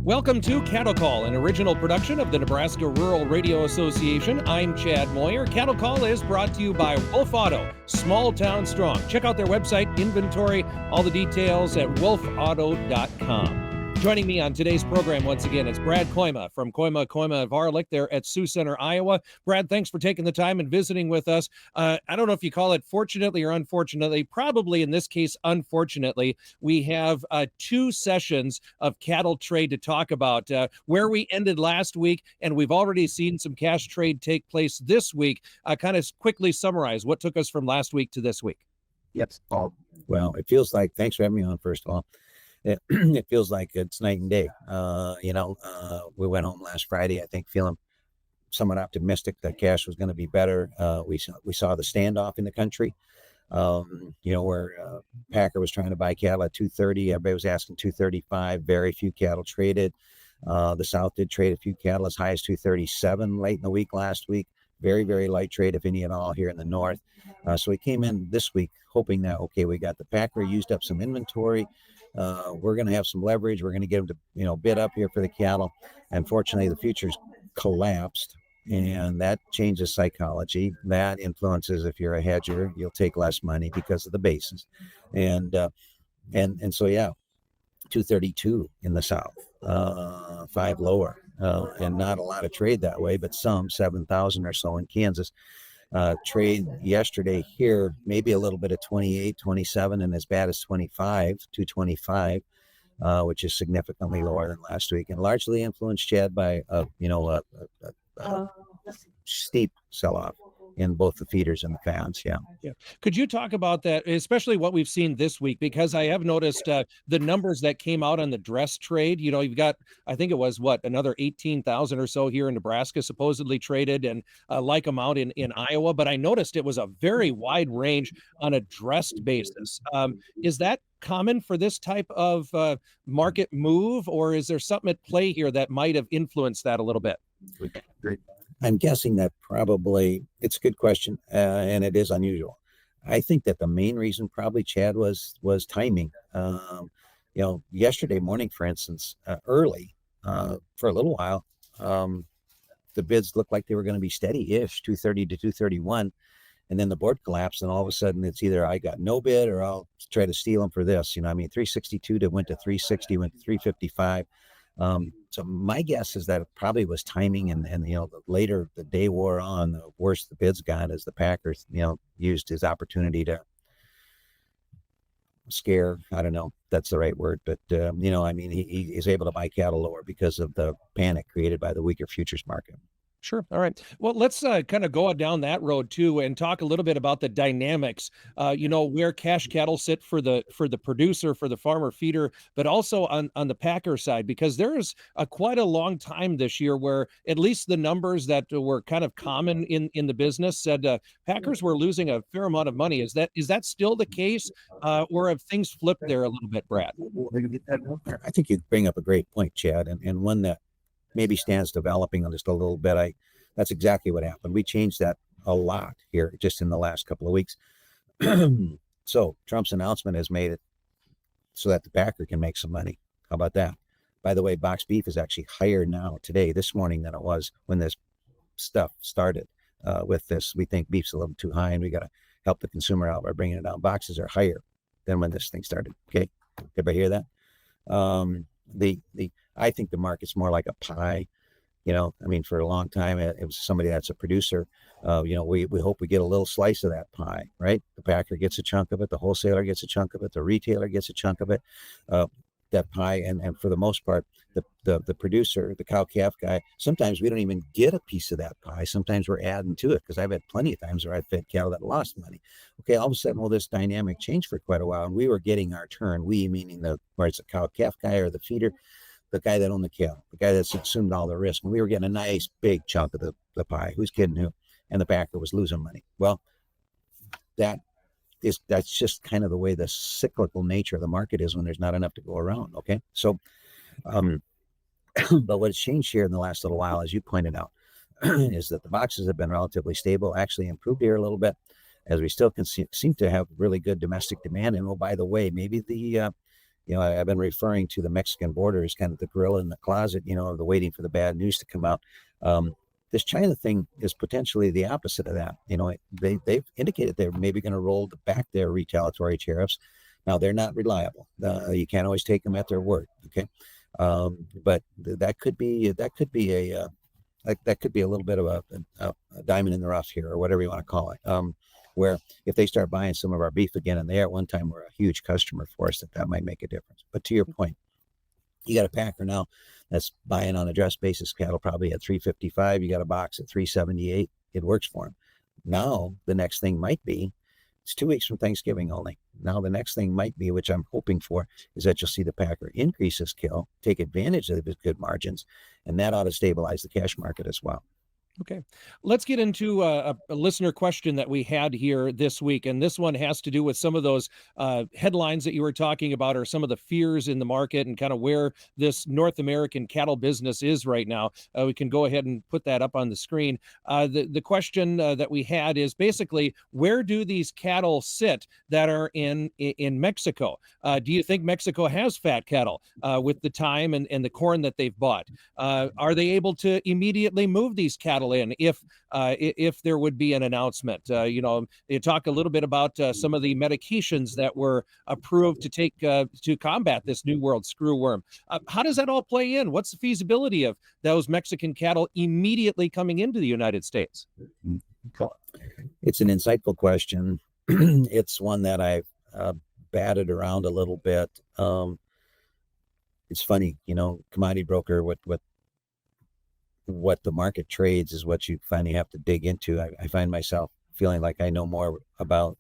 Welcome to Cattle Call, an original production of the Nebraska Rural Radio Association. I'm Chad Moyer. Cattle Call is brought to you by Wolf Auto, small town strong. Check out their website, inventory, all the details at wolfauto.com. Joining me on today's program once again is Brad Kooima from Kooima Varilek there at Sioux Center, Iowa. Brad, thanks for taking the time and visiting with us. I don't know if you call it fortunately or unfortunately, probably in this case, unfortunately, we have two sessions of cattle trade to talk about where we ended last week, and we've already seen some cash trade take place this week. Kind of quickly summarize what took us from last week to this week. Yes. Well, it feels like, thanks for having me on, first of all. It feels like it's night and day. We went home last Friday, I think, feeling somewhat optimistic that cash was going to be better. We saw the standoff in the country, where Packer was trying to buy cattle at 230. Everybody was asking 235. Very few cattle traded. The South did trade a few cattle as high as 237 late in the week last week. Very, very light trade, if any at all, here in the North. So we came in this week hoping that, okay, we got the Packer, used up some inventory. We're going to have some leverage. We're going to get them to, bid up here for the cattle. Unfortunately, the futures collapsed, and that changes psychology. That influences, if you're a hedger, you'll take less money because of the basis. And so, yeah, 232 in the South, 5 lower, and not a lot of trade that way, but some 7,000 or so in Kansas. Trade yesterday here, maybe a little bit of 28, 27, and as bad as 225, which is significantly lower than last week, and largely influenced, Chad, by a steep sell-off in both the feeders and the fats. Yeah. Could you talk about that, especially what we've seen this week? Because I have noticed the numbers that came out on the dress trade. You've got, I think it was another 18,000 or so here in Nebraska supposedly traded, and like amount in Iowa. But I noticed it was a very wide range on a dressed basis. Is that common for this type of market move, or is there something at play here that might have influenced that a little bit? Great. I'm guessing that probably, it's a good question, and it is unusual. I think that the main reason probably, Chad, was timing. Yesterday morning, for instance, early, for a little while, the bids looked like they were going to be steady-ish, 230 to 231, and then the board collapsed, and all of a sudden it's either I got no bid or I'll try to steal them for this. 362 went to 360, went to 355. So my guess is that it probably was timing, and the later the day wore on, the worse the bids got as the Packers, used his opportunity to scare. I don't know if that's the right word, but he is able to buy cattle lower because of the panic created by the weaker futures market. Sure. All right. Well, let's kind of go down that road too, and talk a little bit about the dynamics. Where cash cattle sit for the producer, for the farmer feeder, but also on the packer side, because there's quite a long time this year where at least the numbers that were kind of common in the business said packers were losing a fair amount of money. Is that still the case, or have things flipped there a little bit, Brad? I think you bring up a great point, Chad, and one that maybe stands developing on just a little bit. That's exactly what happened. We changed that a lot here just in the last couple of weeks. So Trump's announcement has made it so that the packer can make some money. How about that? By the way, box beef is actually higher now this morning than it was when this stuff started. With this, we think beef's a little too high, and we got to help the consumer out by bringing it down. Boxes are higher than when this thing started. Okay, everybody hear that? I think the market's more like a pie. For a long time, it was somebody that's a producer. We hope we get a little slice of that pie, right? The packer gets a chunk of it, the wholesaler gets a chunk of it, the retailer gets a chunk of it, that pie. And for the most part, the producer, the cow-calf guy, sometimes we don't even get a piece of that pie. Sometimes we're adding to it, because I've had plenty of times where I've fed cattle that lost money. Okay, all of a sudden, this dynamic changed for quite a while, and we were getting our turn. We, meaning where it's a cow-calf guy or the feeder, the guy that owned the cattle, the guy that's assumed all the risk. And we were getting a nice big chunk of the pie. Who's kidding who? And the packer was losing money. Well, that's just kind of the way the cyclical nature of the market is when there's not enough to go around. Okay. So, but what's changed here in the last little while, as you pointed out, is that the boxes have been relatively stable, actually improved here a little bit, as we still seem to have really good domestic demand. And by the way, maybe the I've been referring to the Mexican border as kind of the gorilla in the closet, the waiting for the bad news to come out. This China thing is potentially the opposite of that. They've indicated they're maybe going to roll back their retaliatory tariffs. Now, they're not reliable. You can't always take them at their word. Okay. But that could be a little bit of a diamond in the rough here, or whatever you want to call it. Where if they start buying some of our beef again, and they at one time were a huge customer for us, that might make a difference. But to your point, you got a packer now that's buying on a dress basis cattle probably at 355. You got a box at 378. It works for him. Now the next thing might be, it's 2 weeks from Thanksgiving only. Now the next thing might be, which I'm hoping for, is that you'll see the packer increase his kill, take advantage of his good margins, and that ought to stabilize the cash market as well. Okay, let's get into a listener question that we had here this week. And this one has to do with some of those headlines that you were talking about, or some of the fears in the market, and kind of where this North American cattle business is right now. We can go ahead and put that up on the screen. The question that we had is basically, where do these cattle sit that are in Mexico? Do you think Mexico has fat cattle with the time and the corn that they've bought? Are they able to immediately move these cattle in if there would be an announcement? You talk a little bit about some of the medications that were approved to take to combat this New World screwworm. How does that all play in? What's the feasibility of those Mexican cattle immediately coming into the United States? It's an insightful question. It's one that I've batted around a little bit. It's funny, commodity broker, what the market trades is what you finally have to dig into. I find myself feeling like I know more about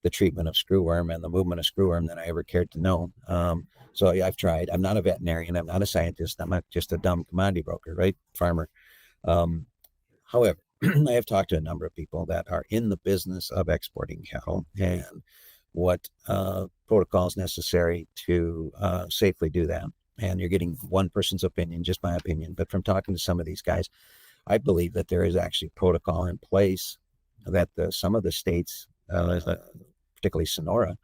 the treatment of screwworm and the movement of screwworm than I ever cared to know. So yeah, I've tried. I'm not a veterinarian. I'm not a scientist. I'm not just a dumb commodity broker, right? Farmer. However, I have talked to a number of people that are in the business of exporting cattle and what protocols necessary to safely do that. And you're getting one person's opinion, just my opinion. But from talking to some of these guys, I believe that there is actually protocol in place that some of the states, particularly Sonora,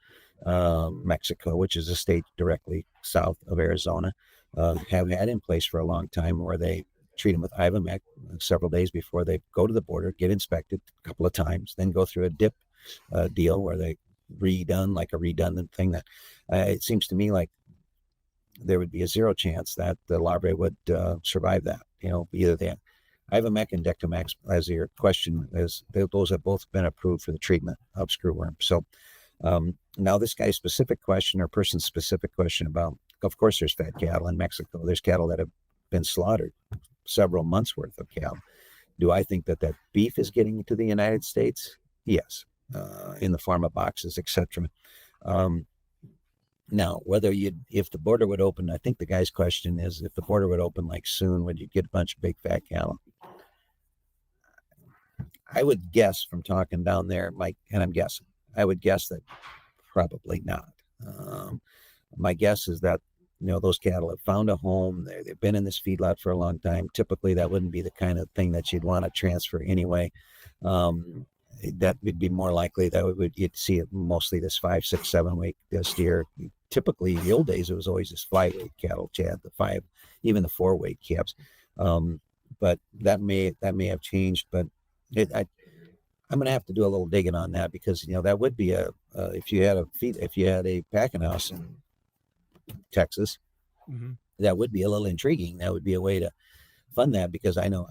Mexico, which is a state directly south of Arizona, have had in place for a long time, where they treat them with Ivamec several days before they go to the border, get inspected a couple of times, then go through a dip deal where they redone, like a redundant thing. That it seems to me like there would be a zero chance that the larvae would survive that. Either they have Ivamec and Dectomax, as your question is, those have both been approved for the treatment of screwworm. So now this guy's specific question, or person's specific question about, of course, there's fat cattle in Mexico. There's cattle that have been slaughtered, several months worth of cattle. Do I think that beef is getting to the United States? Yes, in the form of boxes, etc. Now, if the border would open, I think the guy's question is, if the border would open like soon, would you get a bunch of big fat cattle? I would guess from talking down there, Mike, and I'm guessing, I would guess that probably not. My guess is that, those cattle have found a home. They've been in this feedlot for a long time. Typically, that wouldn't be the kind of thing that you'd want to transfer anyway. That would be more likely that you'd see it mostly this 5, 6, 7 week steer. Typically, in the old days, it was always this 5 weight cattle, Chad, the 5, even the 4 weight calves. But that may have changed. But I'm going to have to do a little digging on that, because that would be if you had a packing house in Texas, mm-hmm. That would be a little intriguing. That would be a way to fund that, because I know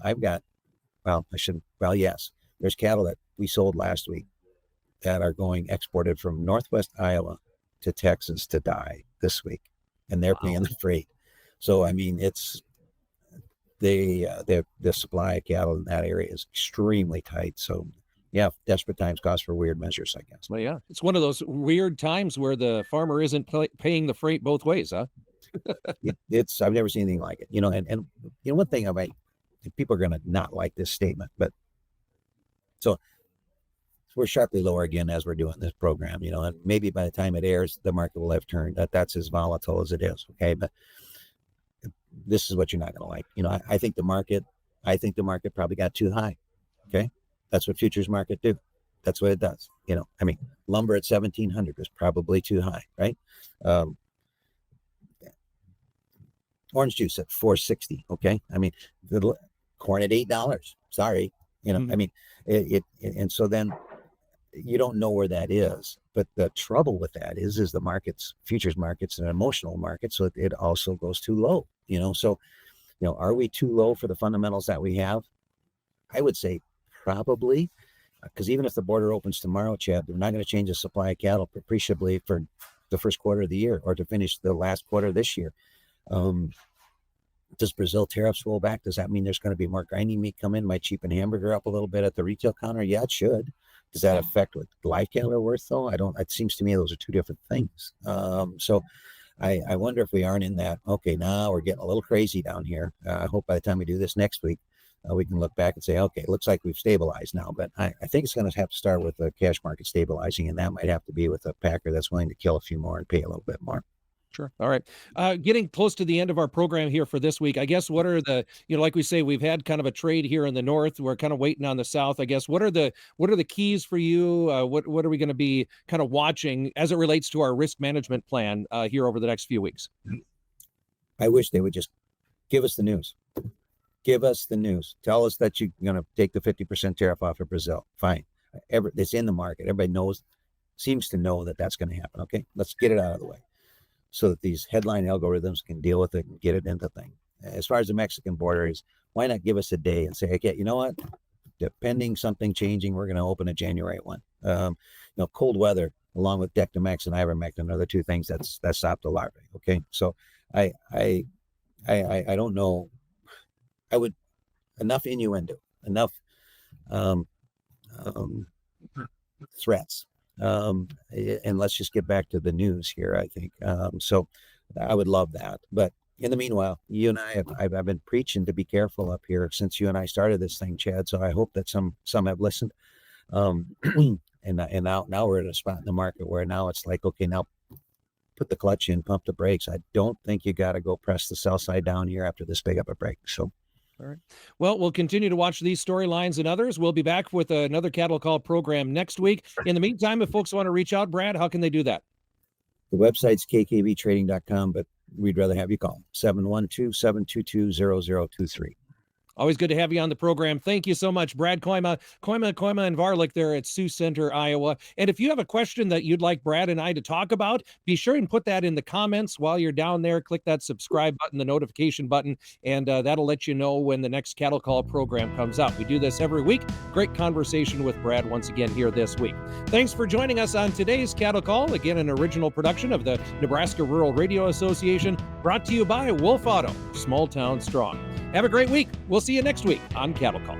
yes, there's cattle that we sold last week that are going exported from Northwest Iowa to Texas to die this week, and they're paying the freight. So I mean, it's the supply of cattle in that area is extremely tight. So yeah, desperate times calls for weird measures, I guess. Well, yeah, it's one of those weird times where the farmer isn't paying the freight both ways, huh? I've never seen anything like it. And one thing people are going to not like this statement, but so we're sharply lower again as we're doing this program, and maybe by the time it airs, the market will have turned. That's as volatile as it is. Okay. But this is what you're not going to like. I think the market probably got too high. Okay. That's what futures market do. That's what it does. Lumber at 1,700 was probably too high, right? Orange juice at $4.60. Okay. I mean, the corn at $8. Sorry. I mean, and so then you don't know where that is. But the trouble with that is the markets, futures markets, an emotional market. So it also goes too low, So, are we too low for the fundamentals that we have? I would say probably, because even if the border opens tomorrow, Chad, they're not going to change the supply of cattle appreciably for the first quarter of the year or to finish the last quarter of this year. Does Brazil tariffs roll back? Does that mean there's going to be more grinding meat come in? Might cheapen hamburger up a little bit at the retail counter? Yeah, it should. Does that affect what live cattle are worth, though? It seems to me those are two different things. So I wonder if we aren't in that, okay, now we're getting a little crazy down here. I hope by the time we do this next week, we can look back and say, okay, it looks like we've stabilized now. But I think it's going to have to start with the cash market stabilizing, and that might have to be with a packer that's willing to kill a few more and pay a little bit more. Sure. All right. Getting close to the end of our program here for this week, I guess, what are the, like we say, we've had kind of a trade here in the north. We're kind of waiting on the south. I guess, what are the keys for you? What are we going to be kind of watching as it relates to our risk management plan here over the next few weeks? I wish they would just give us the news. Give us the news. Tell us that you're going to take the 50% tariff off of Brazil. Fine. It's in the market. Everybody seems to know that that's going to happen. Okay, let's get it out of the way so that these headline algorithms can deal with it and get it into thing. As far as the Mexican border is, why not give us a day and say, okay, you know what? Depending something changing, we're going to open a January 1. Cold weather along with Dectomax and ivermectin are the two things that stop the larvae. Okay, so I don't know. I would enough innuendo, enough threats. And let's just get back to the news here, I think. So I would love that. But in the meanwhile, you and I I've been preaching to be careful up here since you and I started this thing, Chad. So I hope that some have listened. And now we're at a spot in the market where now it's like, okay, now put the clutch in, pump the brakes. I don't think you got to go press the sell side down here after this big up a break. So. All right. Well, we'll continue to watch these storylines and others. We'll be back with another Cattle Call program next week. In the meantime, if folks want to reach out, Brad, how can they do that? The website's kkbtrading.com, but we'd rather have you call 712-722-0023. Always good to have you on the program. Thank you so much, Brad Kooima and Varilek there at Sioux Center, Iowa. And if you have a question that you'd like Brad and I to talk about, be sure and put that in the comments while you're down there. Click that subscribe button, the notification button, and that'll let you know when the next Cattle Call program comes out. We do this every week. Great conversation with Brad once again here this week. Thanks for joining us on today's Cattle Call. Again, an original production of the Nebraska Rural Radio Association, brought to you by Wolf Auto, small town strong. Have a great week. We'll see you next week on Cattle Call.